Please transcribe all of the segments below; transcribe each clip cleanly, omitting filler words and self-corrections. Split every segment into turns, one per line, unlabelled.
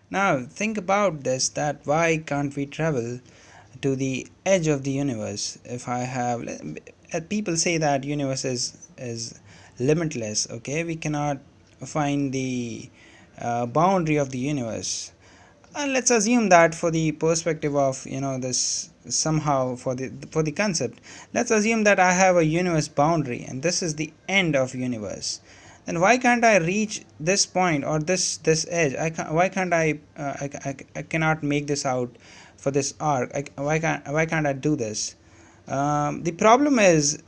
Now think about this, that why can't we travel to the edge of the universe? If I have people say that universe is limitless, okay, we cannot find the boundary of the universe. And let's assume that for the perspective of this, somehow for the concept, let's assume that I have a universe boundary and this is the end of universe. Then why can't I reach this point or this edge? Why can't I cannot make this out for this arc. Why can't I do this? The problem is,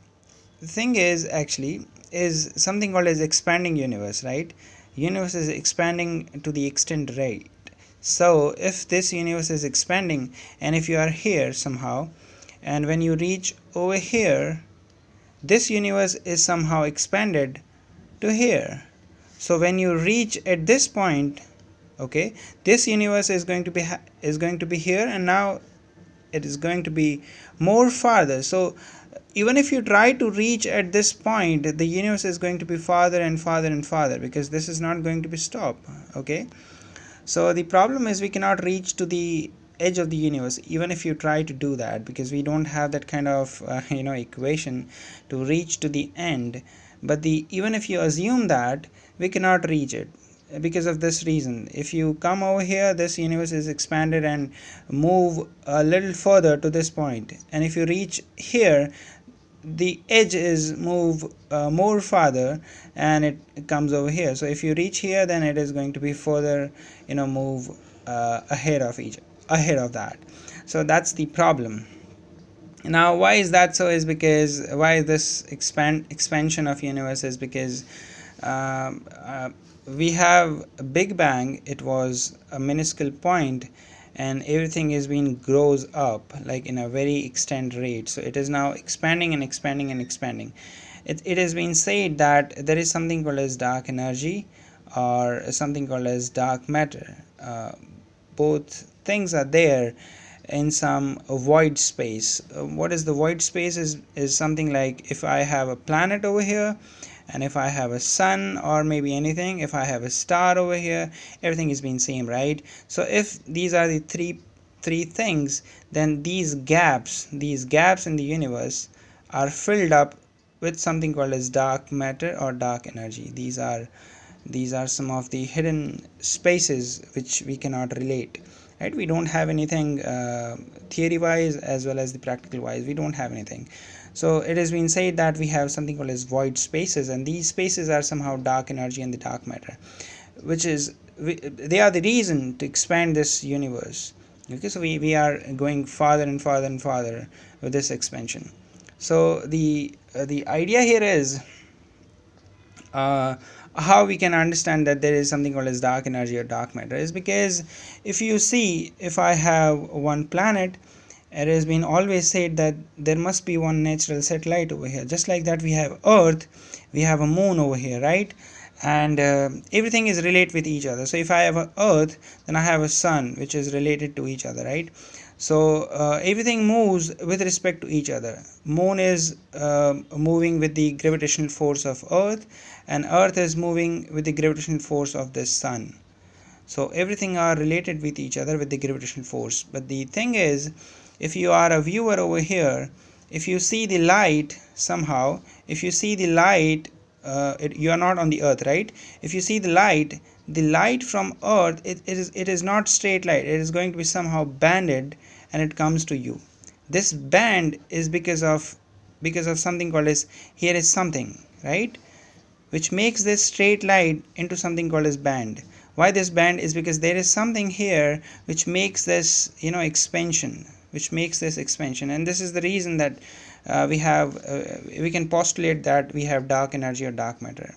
the thing is actually is something called as expanding universe, right? Universe is expanding to the extent rate. So if this universe is expanding, and if you are here somehow, and when you reach over here, this universe is somehow expanded to here. So when you reach at this point, okay, this universe is going to be here, and now it is going to be more farther. So even if you try to reach at this point, the universe is going to be farther and farther and farther, because this is not going to be stopped. Okay, so the problem is we cannot reach to the edge of the universe even if you try to do that, because we don't have that kind of equation to reach to the end. But even if you assume that, we cannot reach it because of this reason. If you come over here, this universe is expanded and move a little further to this point, and if you reach here, the edge is move more farther and it comes over here. So if you reach here, then it is going to be further move ahead of that. So that's the problem. Now why is that so? Is because why this expansion of universe is because we have a big bang. It was a minuscule point, and everything is being grows up like in a very extent rate. So it is now expanding and expanding and expanding. It has been said that there is something called as dark energy or something called as dark matter. Both things are there in some void space. What is the void space? Is something like, if I have a planet over here, and if I have a sun, or maybe anything, if I have a star over here, everything is being same, right? So if these are the three things, then these gaps in the universe are filled up with something called as dark matter or dark energy. These are some of the hidden spaces which we cannot relate, right? We don't have anything theory wise as well as the practical wise. We don't have anything. So it has been said that we have something called as void spaces, and these spaces are somehow dark energy and the dark matter, which is they are the reason to expand this universe. Okay, so we are going farther and farther and farther with this expansion. So the idea here is how we can understand that there is something called as dark energy or dark matter is because if I have one planet, it has been always said that there must be one natural satellite over here. Just like that, we have Earth, we have a moon over here, right? And everything is related with each other. So if I have a Earth, then I have a sun, which is related to each other, right? So everything moves with respect to each other. Moon is moving with the gravitational force of Earth, and Earth is moving with the gravitational force of the sun. So everything are related with each other with the gravitational force. But the thing is, if you are a viewer over here, if you see the light somehow, if you see the light, you are not on the Earth, right? If you see the light from Earth, it is not straight light. It is going to be somehow banded, and it comes to you. This band is because of something called as, here is something, right, which makes this straight light into something called as band. Why this band? Is because there is something here which makes this expansion, and this is the reason that we can postulate that we have dark energy or dark matter.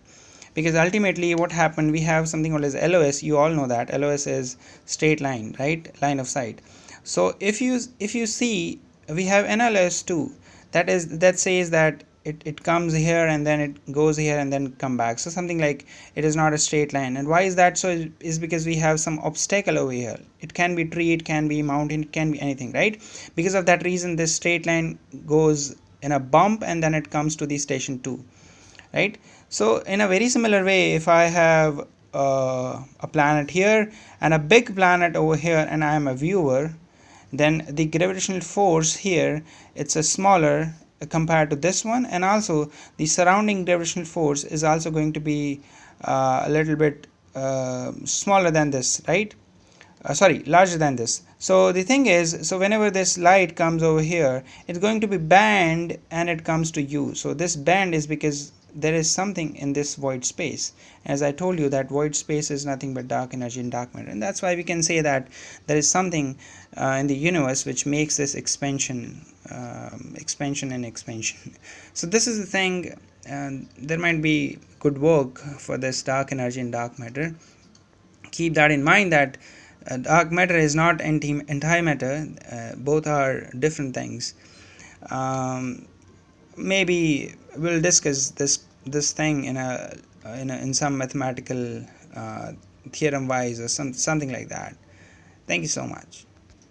Because ultimately what happened, we have something called as LOS. You all know that LOS is straight line, right? Line of sight. So if you see, we have NLS too. That says that it comes here and then it goes here and then come back. So something like, it is not a straight line. And why is that so? Is because we have some obstacle over here. It can be tree, it can be mountain, it can be anything, right? Because of that reason, this straight line goes in a bump and then it comes to the station 2, right? So in a very similar way, if I have a planet here and a big planet over here, and I am a viewer, then the gravitational force here, it's a smaller compared to this one, and also the surrounding gravitational force is also going to be a little bit smaller than this, right? Sorry, larger than this. So the thing is, so whenever this light comes over here, it's going to be bend and it comes to you. So this bend is because there is something in this void space. As I told you, that void space is nothing but dark energy and dark matter, and that's why we can say that there is something in the universe which makes this expansion and expansion. So this is the thing, and there might be good work for this dark energy and dark matter. Keep that in mind, that dark matter is not antimatter. Both are different things. Maybe we'll discuss this thing in some mathematical theorem wise or something like that. Thank you so much.